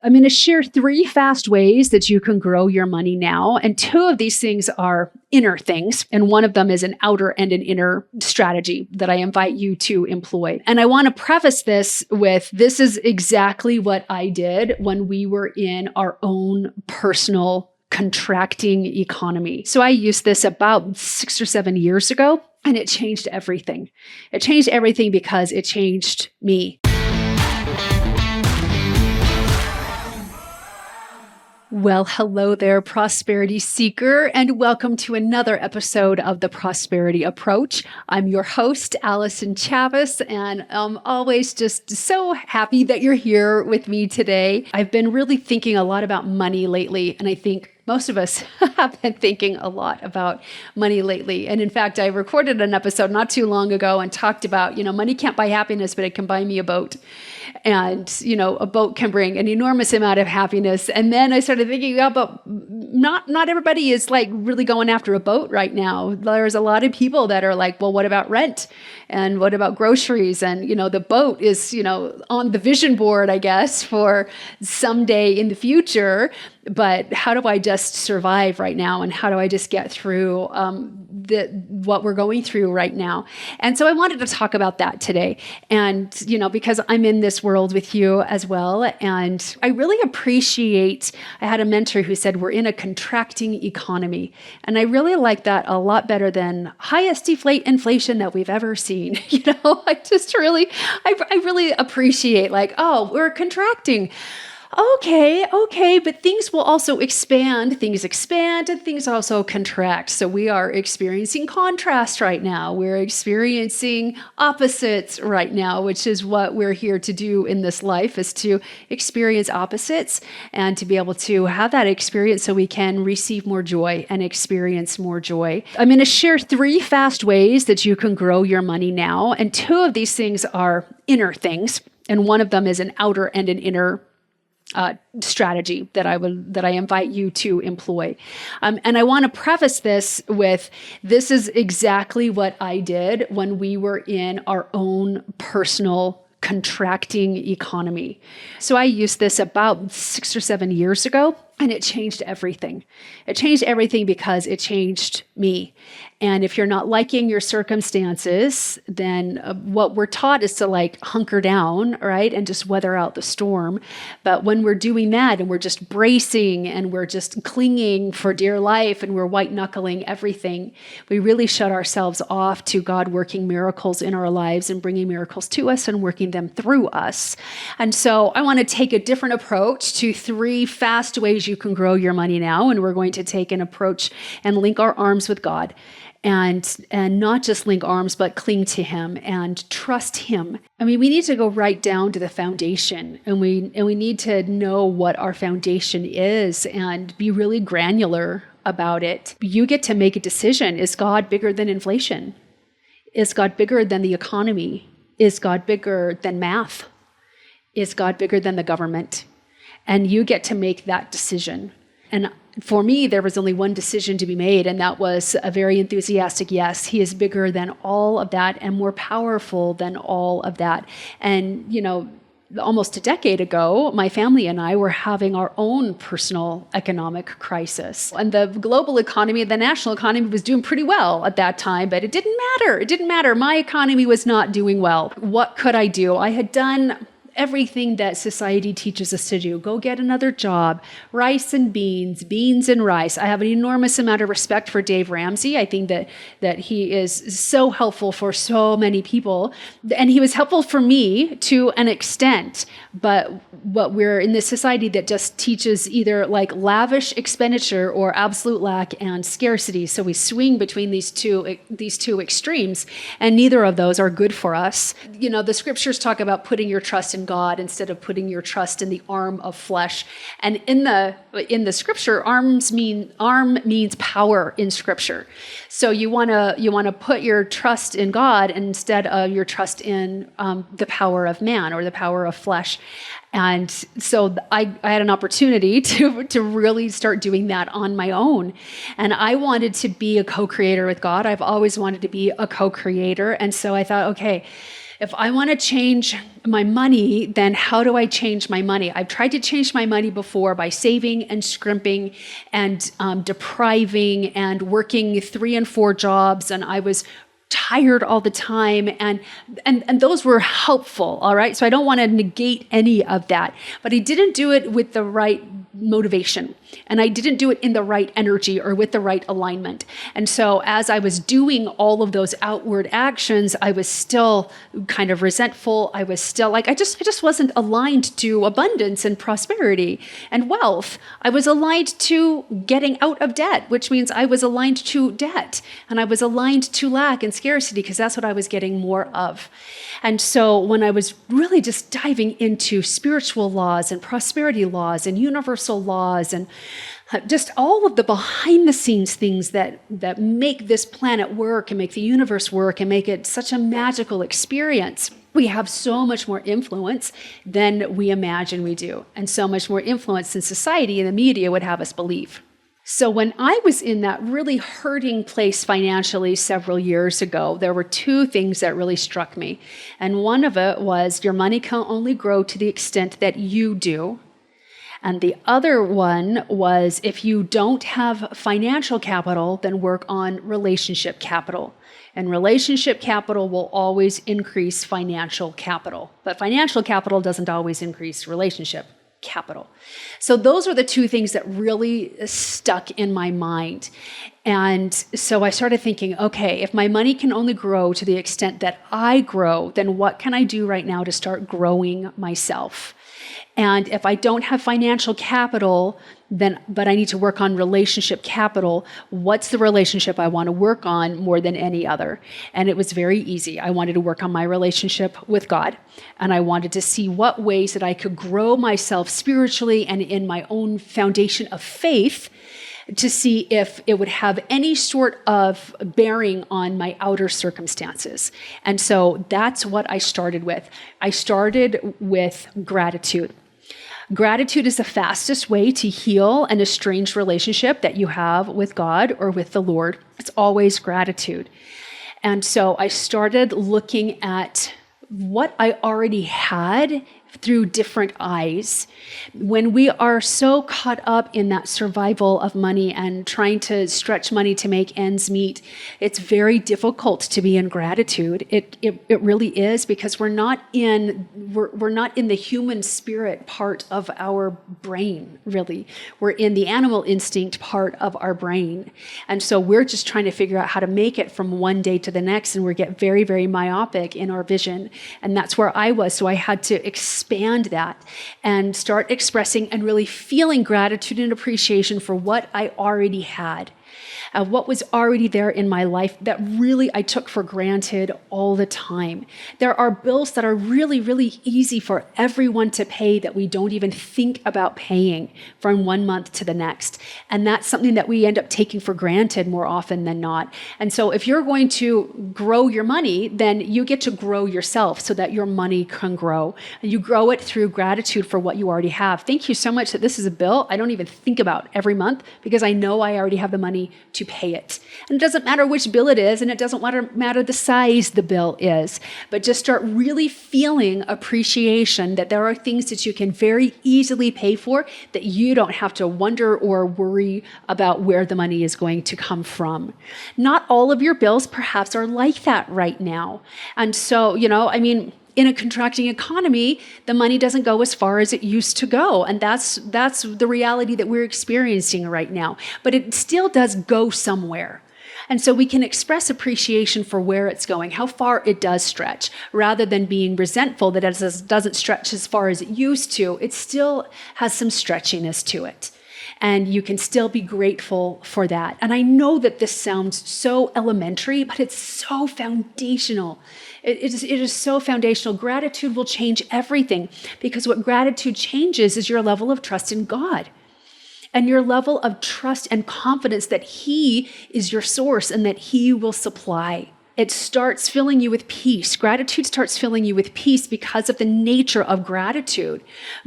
I'm going to share 3 fast ways that you can grow your money now. And 2 of these things are inner things. And one of them is an outer and an inner strategy that I invite you to employ. And I want to preface this with, this is exactly what I did when we were in our own personal contracting economy. So I used this about 6 or 7 years ago, and it changed everything. It changed everything because it changed me. Well, hello there, prosperity seeker, and welcome to another episode of the Prosperity Approach. I'm your host, Allyson Chavez, and I'm always just so happy that you're here with me today. I've been really thinking a lot about money lately, and I think most of us have been thinking a lot about money lately. And in fact, I recorded an episode not too long ago and talked about, money can't buy happiness, but it can buy me a boat. And, a boat can bring an enormous amount of happiness. And then I started thinking, yeah, but not everybody is like really going after a boat right now. There's a lot of people that are like, well, what about rent? And what about groceries? And, the boat is, on the vision board, I guess, for someday in the future. But how do I just survive right now? And how do I just get through what we're going through right now? And so I wanted to talk about that today. And, because I'm in this world with you as well. And I really appreciate, I had a mentor who said, we're in a contracting economy. And I really like that a lot better than highest inflation that we've ever seen. I really appreciate we're contracting. Okay, but things will also expand. Things expand and things also contract. So we are experiencing contrast right now. We're experiencing opposites right now, which is what we're here to do in this life, is to experience opposites and to be able to have that experience so we can receive more joy and experience more joy. I'm going to share 3 fast ways that you can grow your money now. And 2 of these things are inner things. And one of them is an outer and an inner strategy that I invite you to employ. And I want to preface this with, this is exactly what I did when we were in our own personal contracting economy. So I used this about 6 or 7 years ago, and it changed everything. It changed everything because it changed me. And if you're not liking your circumstances, then what we're taught is to hunker down, right? And just weather out the storm. But when we're doing that and we're just bracing and we're just clinging for dear life and we're white knuckling everything, we really shut ourselves off to God working miracles in our lives and bringing miracles to us and working them through us. And so I want to take a different approach to 3 fast ways you can grow your money now. And we're going to take an approach and link our arms with God. And not just link arms, but cling to Him and trust Him. I mean, we need to go right down to the foundation, and we need to know what our foundation is and be really granular about it. You get to make a decision. Is God bigger than inflation? Is God bigger than the economy? Is God bigger than math? Is God bigger than the government? And you get to make that decision. And for me, there was only one decision to be made, and that was a very enthusiastic yes. He is bigger than all of that and more powerful than all of that. And, almost a decade ago, my family and I were having our own personal economic crisis. And the global economy, the national economy was doing pretty well at that time, but it didn't matter. It didn't matter. My economy was not doing well. What could I do? I had done everything that society teaches us to do. Go get another job, rice and beans, beans and rice. I have an enormous amount of respect for Dave Ramsey. I think that he is so helpful for so many people. And he was helpful for me to an extent. But what we're in this society that just teaches either lavish expenditure or absolute lack and scarcity. So we swing between these two extremes, and neither of those are good for us. The scriptures talk about putting your trust in God instead of putting your trust in the arm of flesh. And in the scripture, arm means power in scripture. So you want to put your trust in God instead of your trust in the power of man or the power of flesh. And so I had an opportunity to really start doing that on my own. And I wanted to be a co-creator with God. I've always wanted to be a co-creator. And so I thought, okay, If I want to change my money, then how do I change my money? I've tried to change my money before by saving and scrimping and depriving and working 3 and 4 jobs, and I was tired all the time, and those were helpful, all right? So I don't want to negate any of that, but I didn't do it with the right motivation, and I didn't do it in the right energy or with the right alignment. And so as I was doing all of those outward actions, I was still kind of resentful. I was still like, I just wasn't aligned to abundance and prosperity and wealth. I was aligned to getting out of debt, which means I was aligned to debt, and I was aligned to lack and scarcity because that's what I was getting more of. And so when I was really just diving into spiritual laws and prosperity laws and universal laws and just all of the behind the scenes things that make this planet work and make the universe work and make it such a magical experience, we have so much more influence than we imagine we do, and so much more influence than society and the media would have us believe. So when I was in that really hurting place financially several years ago, there were 2 things that really struck me. And one of it was your money can only grow to the extent that you do. And the other one was if you don't have financial capital, then work on relationship capital. And relationship capital will always increase financial capital. But financial capital doesn't always increase relationship capital. So those are the 2 things that really stuck in my mind. And so I started thinking, okay, if my money can only grow to the extent that I grow, then what can I do right now to start growing myself? And if I don't have financial capital, but I need to work on relationship capital, what's the relationship I want to work on more than any other? And it was very easy. I wanted to work on my relationship with God, and I wanted to see what ways that I could grow myself spiritually and in my own foundation of faith to see if it would have any sort of bearing on my outer circumstances. And so that's what I started with. I started with gratitude. Gratitude is the fastest way to heal an estranged relationship that you have with God or with the Lord. It's always gratitude. And so I started looking at what I already had through different eyes. When we are so caught up in that survival of money and trying to stretch money to make ends meet, it's very difficult to be in gratitude. It really is, because we're not in the human spirit part of our brain, really. We're in the animal instinct part of our brain. And so we're just trying to figure out how to make it from one day to the next, and we get very, very myopic in our vision. And that's where I was. So I had to expand that and start expressing and really feeling gratitude and appreciation for what I already had. What was already there in my life that really I took for granted all the time. There are bills that are really, really easy for everyone to pay that we don't even think about paying from one month to the next. And that's something that we end up taking for granted more often than not. And so if you're going to grow your money, then you get to grow yourself so that your money can grow. And you grow it through gratitude for what you already have. Thank you so much that this is a bill I don't even think about every month, because I know I already have the money to pay it. And it doesn't matter which bill it is, and it doesn't matter the size the bill is, but just start really feeling appreciation that there are things that you can very easily pay for, that you don't have to wonder or worry about where the money is going to come from. Not all of your bills perhaps are like that right now. And so, in a contracting economy, the money doesn't go as far as it used to go. And that's the reality that we're experiencing right now. But it still does go somewhere. And so we can express appreciation for where it's going, how far it does stretch, rather than being resentful that it doesn't stretch as far as it used to. It still has some stretchiness to it. And you can still be grateful for that. And I know that this sounds so elementary, but it's so foundational. It is so foundational. Gratitude will change everything, because what gratitude changes is your level of trust in God and your level of trust and confidence that He is your source and that He will supply it starts filling you with peace. Gratitude starts filling you with peace because of the nature of gratitude.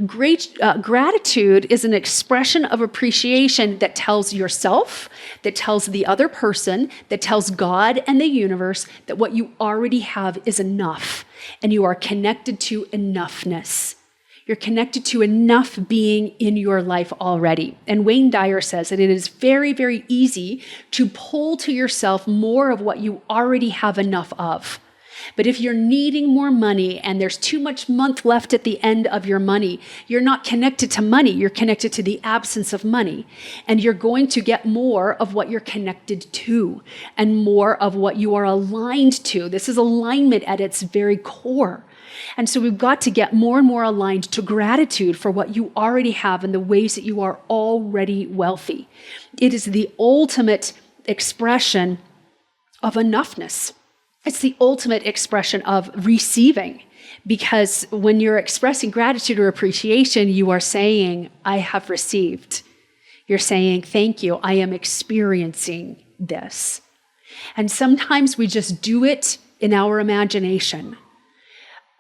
Gratitude is an expression of appreciation that tells yourself, that tells the other person, that tells God and the universe that what you already have is enough, and you are connected to enoughness. You're connected to enough being in your life already. And Wayne Dyer says that it is very, very easy to pull to yourself more of what you already have enough of. But if you're needing more money and there's too much month left at the end of your money, you're not connected to money. You're connected to the absence of money. And you're going to get more of what you're connected to and more of what you are aligned to. This is alignment at its very core. And so we've got to get more and more aligned to gratitude for what you already have and the ways that you are already wealthy. It is the ultimate expression of enoughness. It's the ultimate expression of receiving, because when you're expressing gratitude or appreciation, you are saying, I have received. You're saying, thank you, I am experiencing this. And sometimes we just do it in our imagination.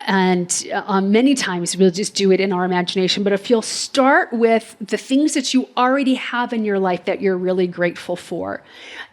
And many times we'll just do it in our imagination. But if you'll start with the things that you already have in your life that you're really grateful for,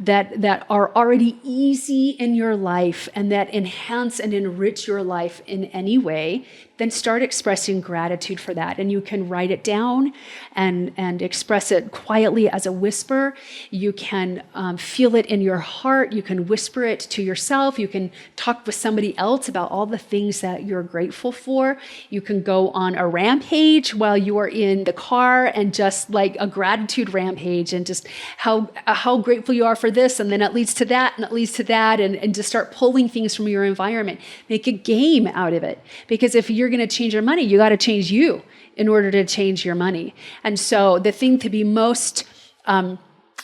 that are already easy in your life and that enhance and enrich your life in any way, then start expressing gratitude for that. And you can write it down and express it quietly as a whisper. You can feel it in your heart. You can whisper it to yourself. You can talk with somebody else about all the things that you're grateful for. You can go on a rampage while you are in the car and just like a gratitude rampage and just how grateful you are for this, and then it leads to that, and it leads to that, and just start pulling things from your environment. Make a game out of it, because if you're going to change your money, you got to change you in order to change your money. And so the thing to be most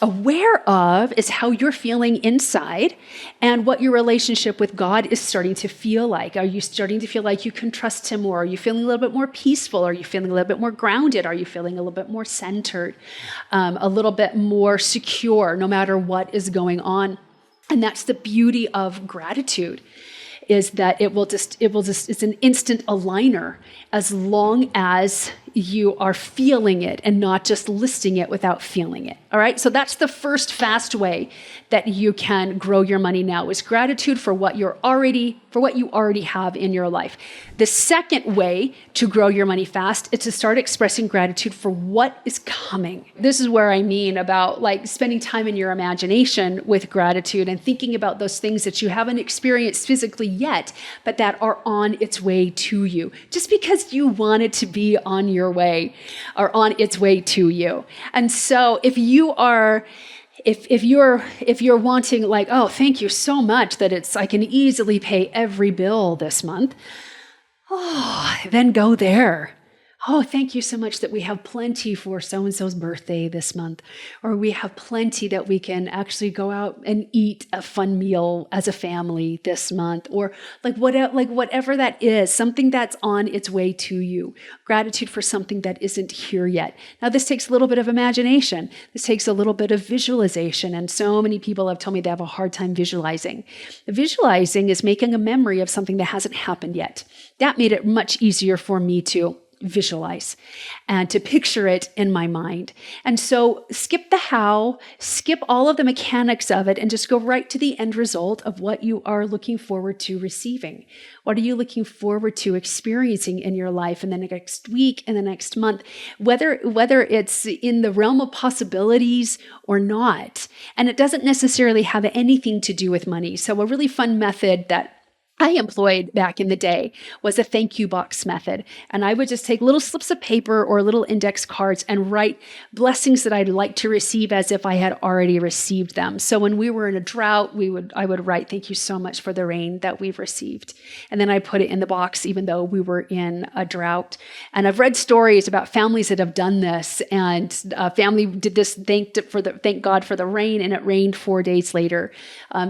aware of is how you're feeling inside and what your relationship with God is starting to feel like. Are you starting to feel like you can trust him more? Are you feeling a little bit more peaceful? Are you feeling a little bit more grounded? Are you feeling a little bit more centered? A little bit more secure no matter what is going on? And that's the beauty of gratitude, is that it's an instant aligner as long as you are feeling it and not just listing it without feeling it. All right. So that's the first fast way that you can grow your money now, is gratitude for what you already have in your life. The second way to grow your money fast is to start expressing gratitude for what is coming. This is where I mean about like spending time in your imagination with gratitude and thinking about those things that you haven't experienced physically yet, but that are on its way to you, just because you want it to be on your way or on its way to you. And so if you're wanting like, oh, thank you so much that I can easily pay every bill this month, then go there. Oh, thank you so much that we have plenty for so-and-so's birthday this month, or we have plenty that we can actually go out and eat a fun meal as a family this month, or whatever that is, something that's on its way to you. Gratitude for something that isn't here yet. Now, this takes a little bit of imagination. This takes a little bit of visualization, and so many people have told me they have a hard time visualizing. Visualizing is making a memory of something that hasn't happened yet. That made it much easier for me to visualize and to picture it in my mind. And so skip the how, skip all of the mechanics of it, and just go right to the end result of what you are looking forward to receiving. What are you looking forward to experiencing in your life in the next week, in the next month, whether it's in the realm of possibilities or not. And it doesn't necessarily have anything to do with money. So a really fun method that I employed back in the day was a thank you box method. And I would just take little slips of paper or little index cards and write blessings that I'd like to receive as if I had already received them. So when we were in a drought, I would write, thank you so much for the rain that we've received. And then I put it in the box, even though we were in a drought. And I've read stories about families that have done this, and a family did this, thank God for the rain, and it rained 4 days later.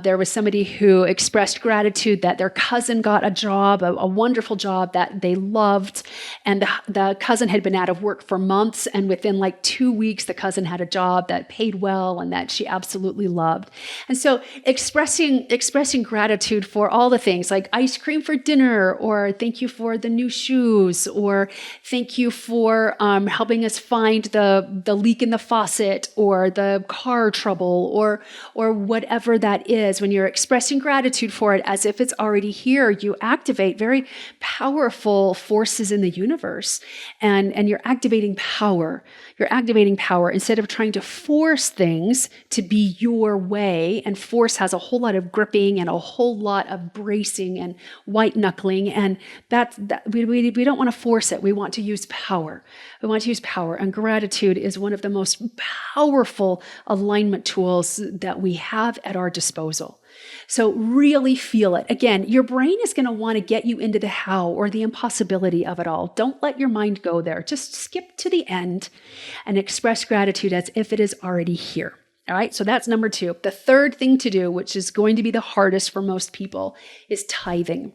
There was somebody who expressed gratitude that their cousin got a job, a wonderful job that they loved. And the cousin had been out of work for months. And within like 2 weeks, the cousin had a job that paid well and that she absolutely loved. And so expressing gratitude for all the things like ice cream for dinner, or thank you for the new shoes, or thank you for helping us find the leak in the faucet, or the car trouble, or whatever that is. When you're expressing gratitude for it as if it's already here, you activate very powerful forces in the universe, and you're activating power. You're activating power instead of trying to force things to be your way. And force has a whole lot of gripping and a whole lot of bracing and white knuckling. And we don't want to force it. We want to use power. We want to use power. And gratitude is one of the most powerful alignment tools that we have at our disposal. So really feel it. Again, your brain is going to want to get you into the how or the impossibility of it all. Don't let your mind go there. Just skip to the end and express gratitude as if it is already here. All right, so that's number 2. The third thing to do, which is going to be the hardest for most people, is tithing.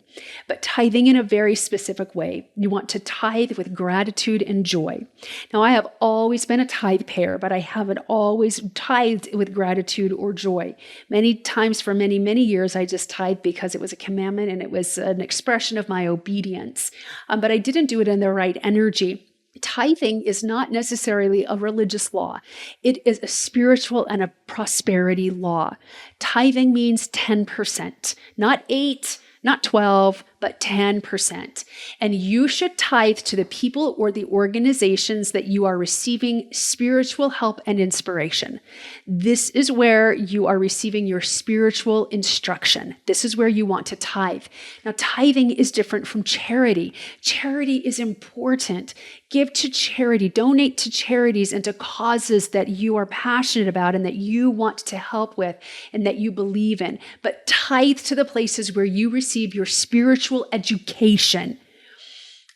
But tithing in a very specific way. You want to tithe with gratitude and joy. Now, I have always been a tithe payer, but I haven't always tithed with gratitude or joy. Many times for many, many years, I just tithed because it was a commandment and it was an expression of my obedience. But I didn't do it in the right energy. Tithing is not necessarily a religious law. It is a spiritual and a prosperity law. Tithing means 10%, not 8, not 12, but 10%. And you should tithe to the people or the organizations that you are receiving spiritual help and inspiration. This is where you are receiving your spiritual instruction. This is where you want to tithe. Now, tithing is different from charity. Charity is important. Give to charity, donate to charities and to causes that you are passionate about and that you want to help with and that you believe in. But tithe to the places where you receive your spiritual education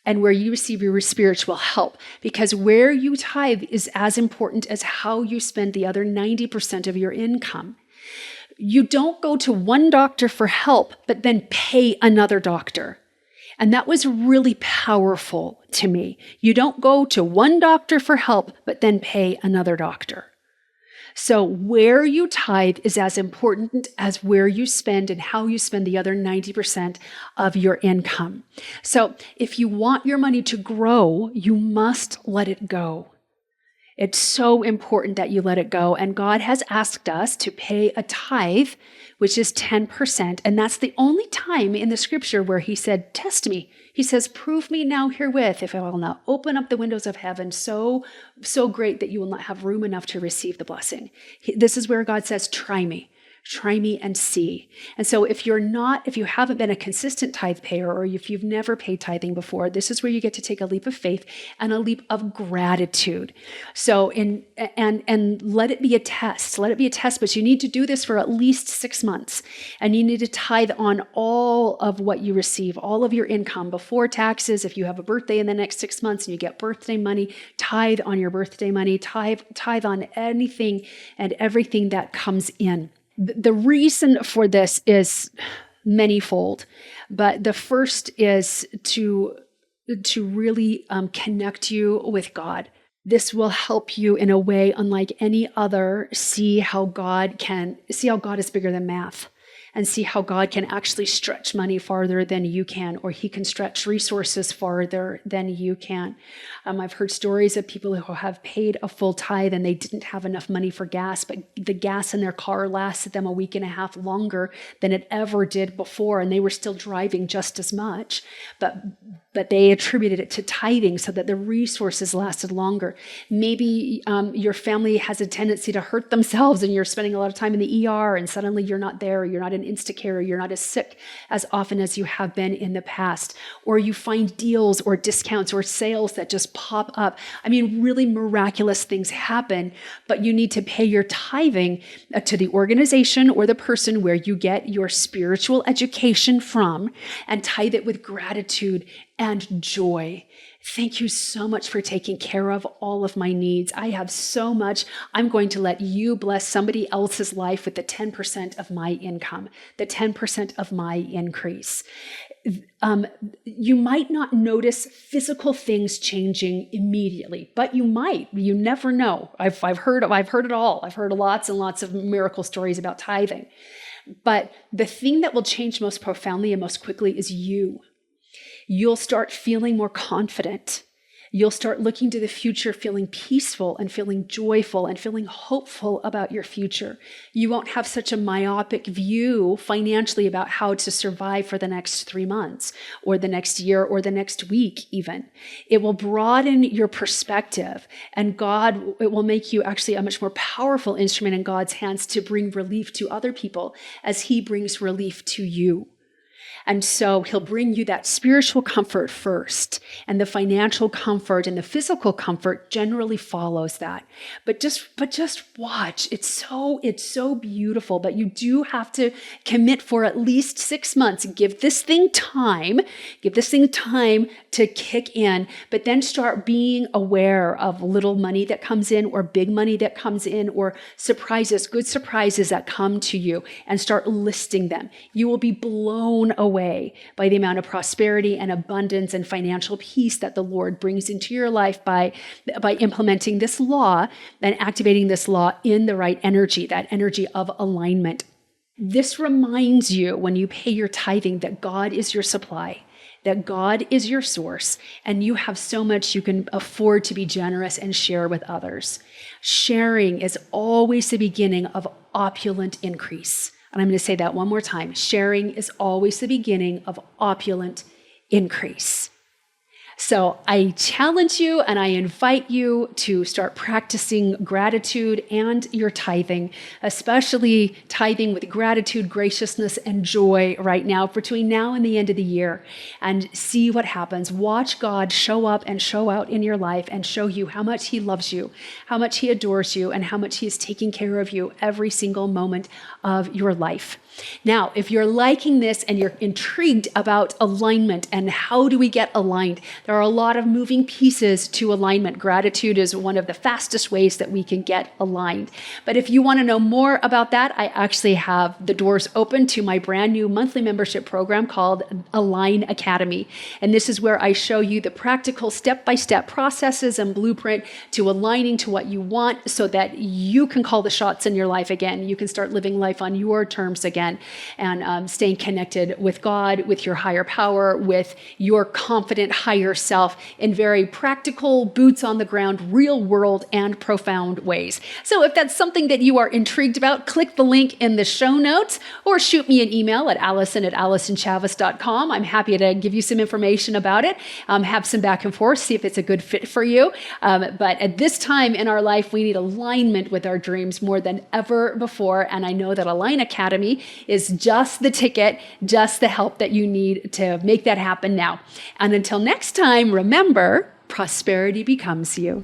and where you receive your spiritual help, because where you tithe is as important as how you spend the other 90% of your income. You don't go to one doctor for help, but then pay another doctor. And that was really powerful to me. You don't go to one doctor for help, but then pay another doctor. So where you tithe is as important as where you spend and how you spend the other 90% of your income. So if you want your money to grow, you must let it go. It's so important that you let it go. And God has asked us to pay a tithe, which is 10%. And that's the only time in the scripture where he said, test me. He says, prove me now herewith if I will not open up the windows of heaven so great that you will not have room enough to receive the blessing. This is where God says, try me. Try me and see. And so if you haven't been a consistent tithe payer, or if you've never paid tithing before, this is where you get to take a leap of faith and a leap of gratitude. So and let it be a test. Let it be a test, but you need to do this for at least 6 months. And you need to tithe on all of what you receive, all of your income before taxes. If you have a birthday in the next 6 months and you get birthday money, tithe on your birthday money, tithe on anything and everything that comes in. The reason for this is manyfold, but the first is to really connect you with God. This will help you in a way unlike any other see how God is bigger than math, and see how God can actually stretch money farther than you can, or he can stretch resources farther than you can. I've heard stories of people who have paid a full tithe and they didn't have enough money for gas, but the gas in their car lasted them a week and a half longer than it ever did before, and they were still driving just as much, but they attributed it to tithing so that the resources lasted longer. Maybe your family has a tendency to hurt themselves and you're spending a lot of time in the ER and suddenly you're not there, or you're not in Instacare, or you're not as sick as often as you have been in the past, or you find deals or discounts or sales that just pop up. I mean, really miraculous things happen, but you need to pay your tithing to the organization or the person where you get your spiritual education from, and tithe it with gratitude and joy. Thank you so much for taking care of all of my needs. I have so much. I'm going to let you bless somebody else's life with the 10% of my income, the 10% of my increase. You might not notice physical things changing immediately, but you might. You never know. I've heard it all. I've heard lots and lots of miracle stories about tithing. But the thing that will change most profoundly and most quickly is you. You'll start feeling more confident. You'll start looking to the future, feeling peaceful and feeling joyful and feeling hopeful about your future. You won't have such a myopic view financially about how to survive for the next 3 months or the next year or the next week even. It will broaden your perspective, and it will make you actually a much more powerful instrument in God's hands to bring relief to other people as He brings relief to you. And so He'll bring you that spiritual comfort first, and the financial comfort and the physical comfort generally follows that. But just watch. It's so beautiful, but you do have to commit for at least 6 months. Give this thing time to kick in, but then start being aware of little money that comes in or big money that comes in or surprises, good surprises that come to you, and start listing them. You will be blown away by the amount of prosperity and abundance and financial peace that the Lord brings into your life by implementing this law and activating this law in the right energy, that energy of alignment. This reminds you when you pay your tithing that God is your supply, that God is your source, and you have so much you can afford to be generous and share with others. Sharing is always the beginning of opulent increase. And I'm going to say that one more time. Sharing is always the beginning of opulent increase. So I challenge you and I invite you to start practicing gratitude and your tithing, especially tithing with gratitude, graciousness, and joy right now between now and the end of the year, and see what happens. Watch God show up and show out in your life and show you how much He loves you, how much He adores you, and how much He is taking care of you every single moment of your life. Now, if you're liking this and you're intrigued about alignment and how do we get aligned, there are a lot of moving pieces to alignment. Gratitude is one of the fastest ways that we can get aligned. But if you want to know more about that, I actually have the doors open to my brand new monthly membership program called Align Academy. And this is where I show you the practical step-by-step processes and blueprint to aligning to what you want so that you can call the shots in your life again. You can start living life on your terms again. And staying connected with God, with your higher power, with your confident higher self in very practical, boots on the ground, real world, and profound ways. So if that's something that you are intrigued about, click the link in the show notes or shoot me an email at Allyson@AllysonChavez.com. I'm happy to give you some information about it, have some back and forth, see if it's a good fit for you. But at this time in our life, we need alignment with our dreams more than ever before. And I know that Align Academy is just the ticket, just the help that you need to make that happen now. And until next time, remember, prosperity becomes you.